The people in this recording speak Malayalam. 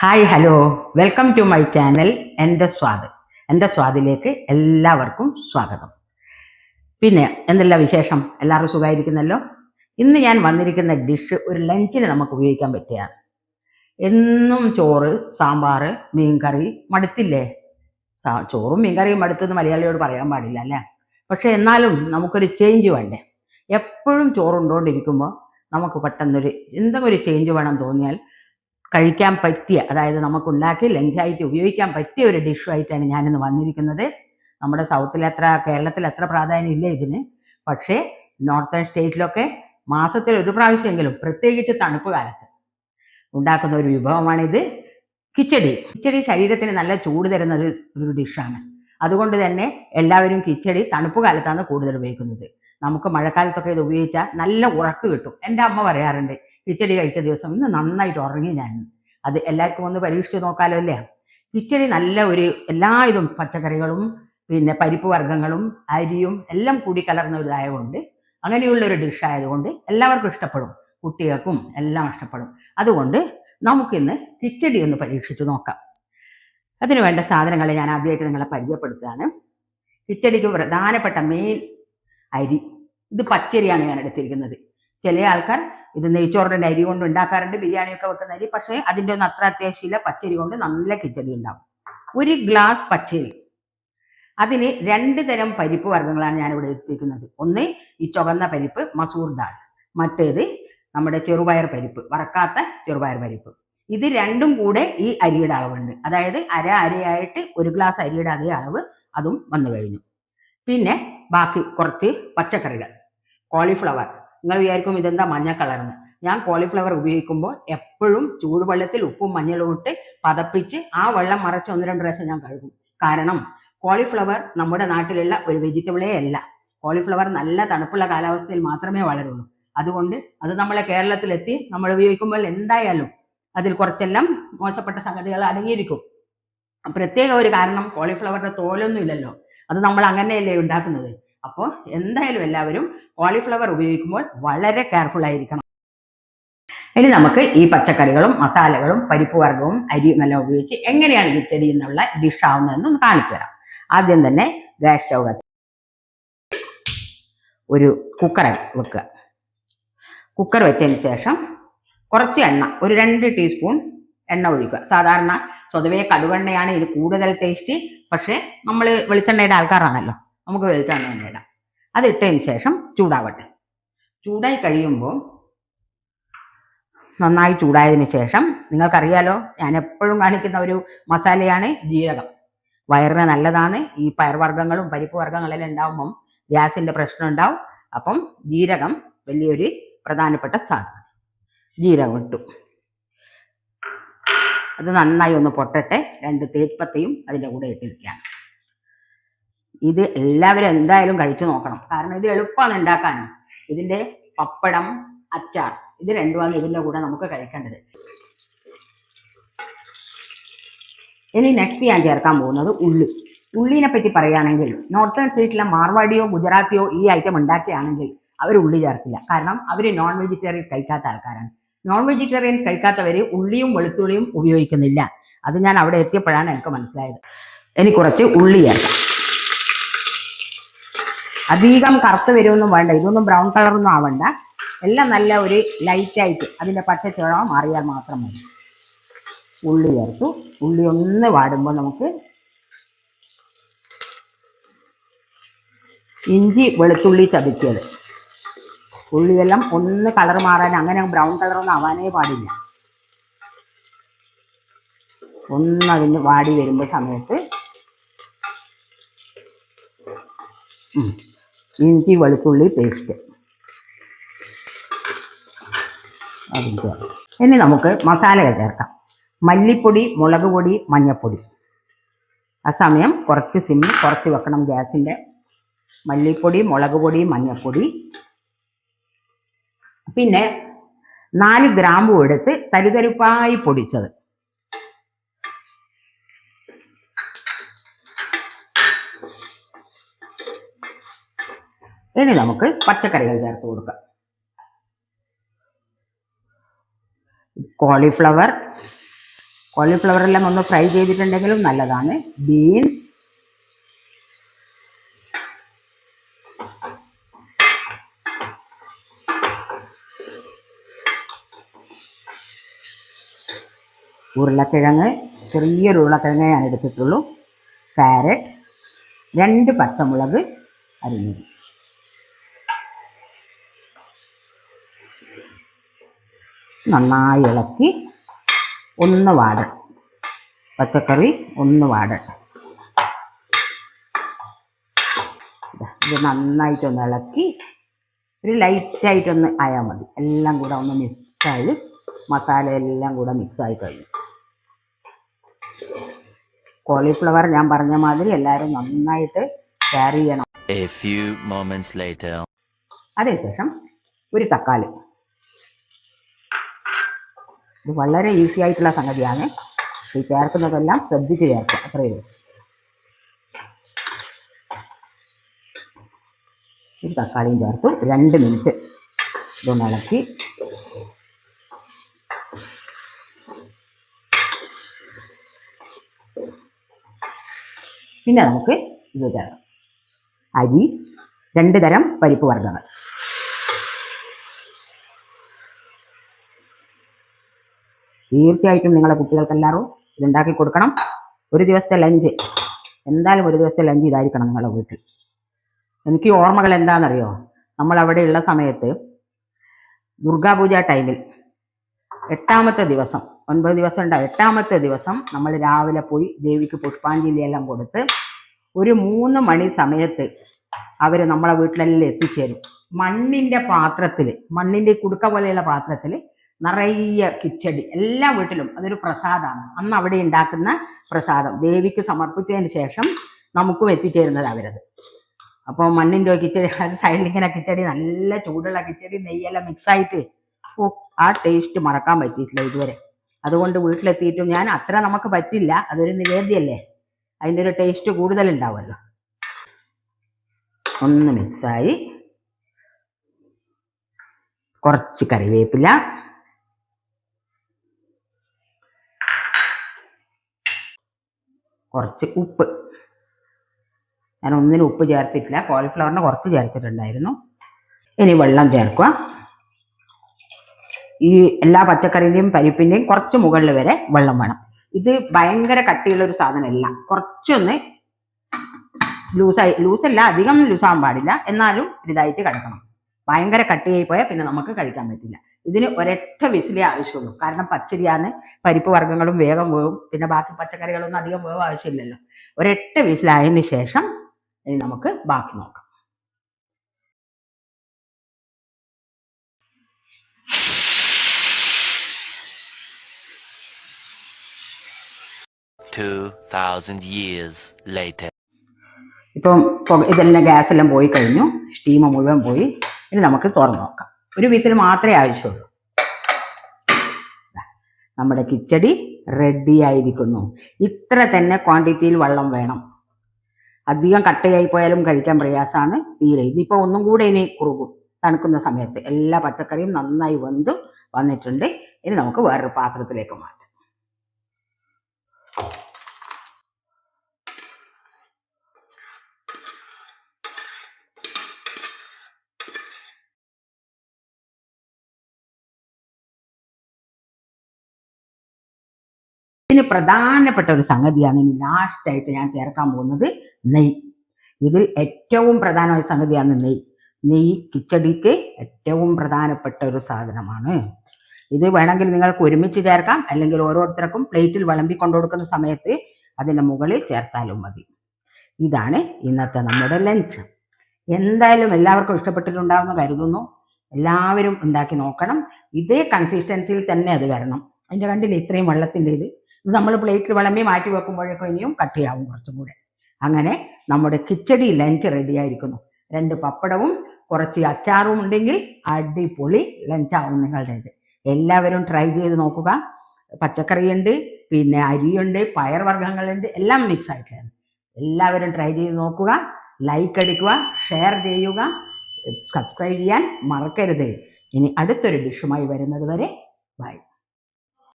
Hi hello, welcome to my channel എൻ്റെ സ്വാദിലേക്ക് എല്ലാവർക്കും സ്വാഗതം. പിന്നെ എന്തെല്ലാം വിശേഷം? എല്ലാവരും സുഖമായിരിക്കുന്നല്ലോ. ഇന്ന് ഞാൻ വന്നിരിക്കുന്ന ഡിഷ് ഒരു ലഞ്ചിന് നമുക്ക് ഉപയോഗിക്കാൻ പറ്റിയാണ്. എന്നും ചോറ്, സാമ്പാർ, മീൻകറി മടുത്തില്ലേ? ചോറും മീൻകറിയും മടുത്തെന്ന് മലയാളിയോട് പറയാൻ പാടില്ല അല്ലേ? പക്ഷെ എന്നാലും നമുക്കൊരു ചേഞ്ച് വേണ്ടേ? എപ്പോഴും ചോറുണ്ടോണ്ടിരിക്കുമ്പോൾ നമുക്ക് പെട്ടെന്നൊരു എന്തെങ്കിലും ഒരു ചേഞ്ച് വേണം തോന്നിയാൽ കഴിക്കാൻ പറ്റിയ, അതായത് നമുക്കുണ്ടാക്കി ലഞ്ചായിട്ട് ഉപയോഗിക്കാൻ പറ്റിയ ഒരു ഡിഷുമായിട്ടാണ് ഞാനിന്ന് വന്നിരിക്കുന്നത്. നമ്മുടെ കേരളത്തിൽ അത്ര പ്രാധാന്യം ഇല്ല ഇതിന്. പക്ഷേ നോർത്തേൺ സ്റ്റേറ്റിലൊക്കെ മാസത്തിൽ ഒരു പ്രാവശ്യമെങ്കിലും, പ്രത്യേകിച്ച് തണുപ്പ് കാലത്ത് ഉണ്ടാക്കുന്ന ഒരു വിഭവമാണിത്. കിച്ചടി ശരീരത്തിന് നല്ല ചൂട് തരുന്ന ഒരു ഡിഷാണ്. അതുകൊണ്ട് തന്നെ എല്ലാവരും കിച്ചടി തണുപ്പ് കാലത്താണ് കൂടുതൽ ഉപയോഗിക്കുന്നത്. നമുക്ക് മഴക്കാലത്തൊക്കെ ഇത് ഉപയോഗിച്ചാൽ നല്ല ഉറക്ക് കിട്ടും. എൻ്റെ അമ്മ പറയാറുണ്ട്, കിച്ചടി കഴിച്ച ദിവസം ഇന്ന് നന്നായിട്ട് ഉറങ്ങി ഞാൻ. അത് എല്ലാവർക്കും ഒന്ന് പരീക്ഷിച്ച് നോക്കാമല്ലോ അല്ലേ? കിച്ചടി നല്ല എല്ലാ ഇതും പച്ചക്കറികളും പിന്നെ പരിപ്പ് വർഗ്ഗങ്ങളും അരിയും എല്ലാം കൂടി കലർന്ന ഇതായതുകൊണ്ട്, അങ്ങനെയുള്ള ഒരു ഡിഷ് ആയതുകൊണ്ട് എല്ലാവർക്കും ഇഷ്ടപ്പെടും, കുട്ടികൾക്കും എല്ലാം ഇഷ്ടപ്പെടും. അതുകൊണ്ട് നമുക്കിന്ന് കിച്ചടി ഒന്ന് പരീക്ഷിച്ച് നോക്കാം. അതിനു വേണ്ട സാധനങ്ങളെ ഞാൻ ആദ്യമായിട്ട് നിങ്ങളെ പരിചയപ്പെടുത്തുകയാണ്. കിച്ചടിക്ക് പ്രധാനപ്പെട്ട മെയിൻ അരി, ഇത് പച്ചരിയാണ് ഞാൻ എടുത്തിരിക്കുന്നത്. ചില ആൾക്കാർ ഇത് നെയ്ച്ചോറിൻ്റെ അരി കൊണ്ട് ഉണ്ടാക്കാറുണ്ട്, ബിരിയാണിയൊക്കെ വെക്കുന്ന അരി. പക്ഷേ അതിൻ്റെ ഒന്നും അത്ര അത്യാവശ്യമില്ല. പച്ചരി കൊണ്ട് നല്ല കിച്ചടി ഉണ്ടാവും. 1 ഗ്ലാസ് പച്ചരി. അതിന് 2 തരം പരിപ്പ് വർഗ്ഗങ്ങളാണ് ഞാനിവിടെ എത്തിക്കുന്നത്. ഒന്ന് ഈ ചുവന്ന പരിപ്പ്, മസൂർ ദാൽ. മറ്റേത് നമ്മുടെ ചെറുപയർ പരിപ്പ്, വറക്കാത്ത ചെറുപയർ പരിപ്പ്. ഇത് രണ്ടും കൂടെ ഈ അരിയുടെ അളവുണ്ട്. അതായത് അരയായിട്ട് 1 ഗ്ലാസ് അരിയുടെ അതേ അളവ് അതും വന്നു കഴിഞ്ഞു. പിന്നെ ബാക്കി കുറച്ച് പച്ചക്കറികൾ. കോളിഫ്ലവർ. നിങ്ങൾ വിചാരിക്കും ഇതെന്താ മഞ്ഞ കളർന്ന്. ഞാൻ കോളിഫ്ലവർ ഉപയോഗിക്കുമ്പോൾ എപ്പോഴും ചൂടുവെള്ളത്തിൽ ഉപ്പും മഞ്ഞളും ഇട്ട് പതപ്പിച്ച് ആ വെള്ളം മറച്ച് 1-2 പ്രാവശ്യം ഞാൻ കഴുകും. കാരണം കോളിഫ്ലവർ നമ്മുടെ നാട്ടിലുള്ള ഒരു വെജിറ്റബിളേ അല്ല. കോളിഫ്ലവർ നല്ല തണുപ്പുള്ള കാലാവസ്ഥയിൽ മാത്രമേ വളരുള്ളൂ. അതുകൊണ്ട് അത് നമ്മളെ കേരളത്തിലെത്തി നമ്മൾ ഉപയോഗിക്കുമ്പോൾ എന്തായാലും അതിൽ കുറച്ചെല്ലാം മോശപ്പെട്ട സംഗതികൾ അടങ്ങിയിരിക്കും. പ്രത്യേക ഒരു കാരണം, കോളിഫ്ലവറിന്റെ തോലൊന്നും ഇല്ലല്ലോ, അത് നമ്മൾ അങ്ങനെയല്ലേ ഉണ്ടാക്കുന്നത്. അപ്പോൾ എന്തായാലും എല്ലാവരും കോളിഫ്ലവർ ഉപയോഗിക്കുമ്പോൾ വളരെ കെയർഫുൾ ആയിരിക്കണം. ഇനി നമുക്ക് ഈ പച്ചക്കറികളും മസാലകളും പരിപ്പ് വർഗ്ഗവും അരിയും എല്ലാം ഉപയോഗിച്ച് എങ്ങനെയാണ് കിച്ചടി എന്നുള്ള ഡിഷ് ആവുന്നതെന്ന് ഒന്ന് കാണിച്ചു തരാം. ആദ്യം തന്നെ ഗ്യാസ് സ്റ്റൗ കത്തി ഒരു കുക്കർ വെക്കുക. കുക്കർ വെച്ചതിന് ശേഷം കുറച്ച് എണ്ണ, ഒരു 2 ടീസ്പൂൺ എണ്ണ ഒഴിക്കുക. സാധാരണ സ്വതവേ കടുവെണ്ണയാണ് ഇത് കൂടുതൽ ടേസ്റ്റി. പക്ഷേ നമ്മൾ വെളിച്ചെണ്ണയുടെ ആൾക്കാരാണല്ലോ, നമുക്ക് വെളിച്ചെണ്ണ തന്നെ ഇടാം. അത് ഇട്ടതിന് ശേഷം ചൂടാവട്ടെ. ചൂടായി കഴിയുമ്പോൾ, നന്നായി ചൂടായതിന് ശേഷം, നിങ്ങൾക്കറിയാലോ ഞാൻ എപ്പോഴും കാണിക്കുന്ന ഒരു മസാലയാണ് ജീരകം. വയറിന് നല്ലതാണ്. ഈ പയർവർഗ്ഗങ്ങളും പരിപ്പ് വർഗ്ഗങ്ങളെല്ലാം ഉണ്ടാകുമ്പം ഗ്യാസിൻ്റെ പ്രശ്നം ഉണ്ടാവും. അപ്പം ജീരകം വലിയൊരു പ്രധാനപ്പെട്ട സാധനം. ജീരകം ഇട്ടു. അത് നന്നായി ഒന്ന് പൊട്ടട്ടെ. 2 തേജ്പത്തയും അതിൻ്റെ കൂടെ ഇട്ടിരിക്കുകയാണ്. ഇത് എല്ലാവരും എന്തായാലും കഴിച്ചു നോക്കണം. കാരണം ഇത് എളുപ്പമാണ് ഉണ്ടാക്കാനും. ഇതിൻ്റെ പപ്പടം, അച്ചാർ, ഇത് രണ്ടുമാണ് ഇതിൻ്റെ കൂടെ നമുക്ക് കഴിക്കേണ്ടത്. ഇനി നെക്സ്റ്റ് ഞാൻ ചേർക്കാൻ പോകുന്നത് ഉള്ളിനെ പറ്റി പറയുകയാണെങ്കിൽ, നോർത്തേൺ സ്റ്റേറ്റിലെ മാർവാടിയോ ഗുജറാത്തിയോ ഈ ഐറ്റം ഉണ്ടാക്കുകയാണെങ്കിൽ അവർ ഉള്ളി ചേർക്കില്ല. കാരണം അവർ നോൺ വെജിറ്റേറിയൻ കഴിക്കാത്ത ആൾക്കാരാണ്. നോൺ വെജിറ്റേറിയൻ കഴിക്കാത്തവർ ഉള്ളിയും വെളുത്തുള്ളിയും ഉപയോഗിക്കുന്നില്ല. അത് ഞാൻ അവിടെ എത്തിയപ്പോഴാണ് എനിക്ക് മനസ്സിലായത്. ഇനി കുറച്ച് ഉള്ളി ചേർക്കാം. അധികം കറുത്ത് വരുമൊന്നും വേണ്ട, ഇതൊന്നും ബ്രൗൺ കളറൊന്നും ആവണ്ട. എല്ലാം നല്ല ഒരു ലൈറ്റായിട്ട് അതിൻ്റെ പച്ചച്ചുള മാറിയാൽ മാത്രം മതി. ഉള്ളി ചേർത്തു. ഉള്ളി ഒന്ന് വാടുമ്പോൾ നമുക്ക് ഇഞ്ചി വെളുത്തുള്ളി ചതക്കിയത്. ഉള്ളിയെല്ലാം ഒന്ന് കളർ മാറാൻ, അങ്ങനെ ബ്രൗൺ കളറൊന്നും ആവാനേ പാടില്ല. അതിന് വാടി വരുമ്പോൾ സമയത്ത് ഇഞ്ചി വെളുത്തുള്ളി പേസ്റ്റ് അതിൻ്റെ. ഇനി നമുക്ക് മസാലകൾ ചേർക്കാം. മല്ലിപ്പൊടി, മുളക് പൊടി, മഞ്ഞൾപ്പൊടി. ആ സമയം കുറച്ച് കുറച്ച് വെക്കണം ഗ്യാസിൻ്റെ. മല്ലിപ്പൊടി, മുളക് പൊടി, മഞ്ഞൾപ്പൊടി. പിന്നെ 4 ഗ്രാമ്പു എടുത്ത് തരിതരിപ്പായി പൊടിച്ചത്. ഇനി നമുക്ക് പച്ചക്കറികൾ ചേർത്ത് കൊടുക്കാം. കോളിഫ്ലവർ, കോളിഫ്ലവറെല്ലാം ഒന്ന് ഫ്രൈ ചെയ്തിട്ടുണ്ടെങ്കിലും നല്ലതാണ്. ബീൻസ്, ഉരുളക്കിഴങ്ങ്, ചെറിയൊരു ഉരുളക്കിഴങ്ങ് ഞാൻ എടുത്തിട്ടുള്ളൂ. ക്യാരറ്റ്, 2 പച്ചമുളക് അരിഞ്ഞത്. നന്നായി ഇളക്കി ഒന്ന് വാടട്ടെ. പച്ചക്കറി ഒന്ന് വാടട്ടെ. ഇത് നന്നായിട്ടൊന്ന് ഇളക്കി ഒരു ലൈറ്റായിട്ടൊന്ന് ആയാൽ മതി. എല്ലാം കൂടെ ഒന്ന് മിക്സായി, മസാല എല്ലാം കൂടെ മിക്സായി കഴിഞ്ഞു. കോളിഫ്ലവർ ഞാൻ പറഞ്ഞ മാതിരി എല്ലാവരും നന്നായിട്ട് ഷെയർ ചെയ്യണം. അതിനുശേഷം ഒരു തക്കാളി. ഇത് വളരെ ഈസി ആയിട്ടുള്ള സംഗതിയാണ്. ഈ ചേർക്കുന്നതെല്ലാം ശ്രദ്ധിച്ച് ചേർക്കുക, അത്രയേ ഉള്ളൂ. ഒരു തക്കാളിയും ചേർത്തു. 2 മിനിറ്റ് ഇതൊന്ന് ഇളക്കി പിന്നെ നമുക്ക് ഇത് ചേർക്കാം. അരി, 2 തരം പരിപ്പ് വർഗ്ഗങ്ങൾ. തീർച്ചയായിട്ടും നിങ്ങളുടെ കുട്ടികൾക്കെല്ലാവരും ഇതുണ്ടാക്കി കൊടുക്കണം. ഒരു ദിവസത്തെ ലഞ്ച്, എന്തായാലും ഒരു ദിവസത്തെ ലഞ്ച് ഇതായിരിക്കണം നിങ്ങളുടെ വീട്ടിൽ. എനിക്ക് ഓർമ്മകൾ എന്താണെന്നറിയോ, നമ്മളവിടെയുള്ള സമയത്ത് ദുർഗാപൂജ ടൈമിൽ 8ാമത്തെ ദിവസം, 9 ദിവസം ഉണ്ടാവും, 8ാമത്തെ ദിവസം നമ്മൾ രാവിലെ പോയി ദേവിക്ക് പുഷ്പാഞ്ജലിയെല്ലാം കൊടുത്ത് ഒരു 3 മണി സമയത്ത് അവർ നമ്മളെ വീട്ടിലെല്ലാം എത്തിച്ചേരും. മണ്ണിൻ്റെ പാത്രത്തിൽ, മണ്ണിൻ്റെ കുടുക്ക പോലെയുള്ള പാത്രത്തിൽ നിറയെ കിച്ചടി, എല്ലാ വീട്ടിലും അതൊരു പ്രസാദമാണ്. അന്ന് അവിടെ ഉണ്ടാക്കുന്ന പ്രസാദം ദേവിക്ക് സമർപ്പിച്ചതിന് ശേഷം നമുക്കും എത്തിച്ചേരുന്നത് അവരത്. അപ്പോൾ മണ്ണിൻ്റെ കിച്ചടി, അത് സൈഡിലിങ്ങനെ കിച്ചടി, നല്ല ചൂടുള്ള കിച്ചടി, നെയ്യെല്ലാം മിക്സായിട്ട്, ആ ടേസ്റ്റ് മറക്കാൻ പറ്റിയിട്ടില്ല ഇതുവരെ. അതുകൊണ്ട് വീട്ടിലെത്തിയിട്ടും ഞാൻ അത്ര നമുക്ക് പറ്റില്ല, അതൊരു നിവേദ്യമല്ലേ, അതിൻ്റെ ഒരു ടേസ്റ്റ് കൂടുതലുണ്ടാവുമല്ലോ. ഒന്ന് മിക്സായി, കുറച്ച് കറിവേപ്പില, കുറച്ച് ഉപ്പ്. ഞാൻ ഒന്നിനും ഉപ്പ് ചേർത്തിട്ടില്ല, കോളിഫ്ലവറിന് കുറച്ച് ചേർത്തിട്ടുണ്ടായിരുന്നു. ഇനി വെള്ളം ചേർക്കുക. ഈ എല്ലാ പച്ചക്കറിൻ്റെയും പരിപ്പിൻ്റെയും കുറച്ച് മുകളിൽ വരെ വെള്ളം വേണം. ഇത് ഭയങ്കര കട്ടിയുള്ളൊരു സാധനമല്ല, കുറച്ചൊന്ന് ലൂസല്ല, അധികം ലൂസാകാൻ പാടില്ല, എന്നാലും ഇതായിട്ട് കിടക്കണം. ഭയങ്കര കട്ടിയായി പോയാൽ പിന്നെ നമുക്ക് കഴിക്കാൻ പറ്റില്ല. ഇതിന് ഒരൊറ്റ വിസിലേ ആവശ്യമുള്ളൂ. കാരണം പച്ചരിയാണ്, പരിപ്പ് വർഗ്ഗങ്ങളും വേഗം വേവും, പിന്നെ ബാക്കി പച്ചക്കറികളൊന്നും അധികം വേവ് ആവശ്യമില്ലല്ലോ. ഒരൊറ്റ വിസിലായതിന് ശേഷം ഇനി നമുക്ക് ബാക്കി നോക്കാം. ഇപ്പം ഇതെല്ലാം ഗ്യാസെല്ലാം പോയി കഴിഞ്ഞു, സ്റ്റീം മുഴുവൻ പോയി. ഇനി നമുക്ക് തുറന്ന് നോക്കാം. ഒരു വിസിൽ മാത്രമേ ആവശ്യമുള്ളൂ. നമ്മുടെ കിച്ചടി റെഡി ആയിരിക്കുന്നു. ഇത്ര തന്നെ ക്വാണ്ടിറ്റിയിൽ വെള്ളം വേണം. അധികം കട്ടയായി പോയാലും കഴിക്കാൻ പ്രയാസമാണ് തീരെ. ഇതിപ്പോൾ ഒന്നും കൂടെ ഇനി കുറുകും തണുക്കുന്ന സമയത്ത്. എല്ലാ പച്ചക്കറിയും നന്നായി വെന്ത് വന്നിട്ടുണ്ട്. ഇനി നമുക്ക് വേറൊരു പാത്രത്തിലേക്ക് മാറ്റാം. ഇതിന് പ്രധാനപ്പെട്ട ഒരു സംഗതിയാണ് ഇനി ലാസ്റ്റായിട്ട് ഞാൻ ചേർക്കാൻ പോകുന്നത്, നെയ്യ്. ഇതിൽ ഏറ്റവും പ്രധാനമായ സംഗതിയാണ് നെയ്യ്. നെയ്യ് കിച്ചടിക്ക് ഏറ്റവും പ്രധാനപ്പെട്ട ഒരു സാധനമാണ്. ഇത് വേണമെങ്കിൽ നിങ്ങൾക്ക് ഒരുമിച്ച് ചേർക്കാം, അല്ലെങ്കിൽ ഓരോരുത്തർക്കും പ്ലേറ്റിൽ വിളമ്പി കൊണ്ടുകൊടുക്കുന്ന സമയത്ത് അതിൻ്റെ മുകളിൽ ചേർത്താലും മതി. ഇതാണ് ഇന്നത്തെ നമ്മുടെ ലഞ്ച്. എന്തായാലും എല്ലാവർക്കും ഇഷ്ടപ്പെട്ടിട്ടുണ്ടാവുമെന്ന് കരുതുന്നു. എല്ലാവരും ഉണ്ടാക്കി നോക്കണം. ഇതേ കൺസിസ്റ്റൻസിയിൽ തന്നെ അത് വരണം. അതിൻ്റെ കണ്ടില്ലേ ഇത്രയും വെള്ളത്തിൻ്റെ ഇത് നമ്മൾ പ്ലേറ്റിൽ വിളമ്പി മാറ്റി വെക്കുമ്പോഴേക്കും ഇനിയും കട്ടിയാവും കുറച്ചും കൂടെ. അങ്ങനെ നമ്മുടെ കിച്ചടി ലഞ്ച് റെഡി ആയിരിക്കുന്നു. 2 പപ്പടവും കുറച്ച് അച്ചാറും ഉണ്ടെങ്കിൽ അടിപൊളി ലഞ്ചാവും നിങ്ങളുടേത്. എല്ലാവരും ട്രൈ ചെയ്ത് നോക്കുക. പച്ചക്കറിയുണ്ട്, പിന്നെ അരിയുണ്ട്, പയർ വർഗ്ഗങ്ങളുണ്ട്, എല്ലാം മിക്സ് ആയിട്ടാണ്. എല്ലാവരും ട്രൈ ചെയ്ത് നോക്കുക. ലൈക്ക് അടിക്കുക, ഷെയർ ചെയ്യുക, സബ്സ്ക്രൈബ് ചെയ്യാൻ മറക്കരുത്. ഇനി അടുത്തൊരു ഡിഷുമായി വരുന്നത് വരെ ബൈ.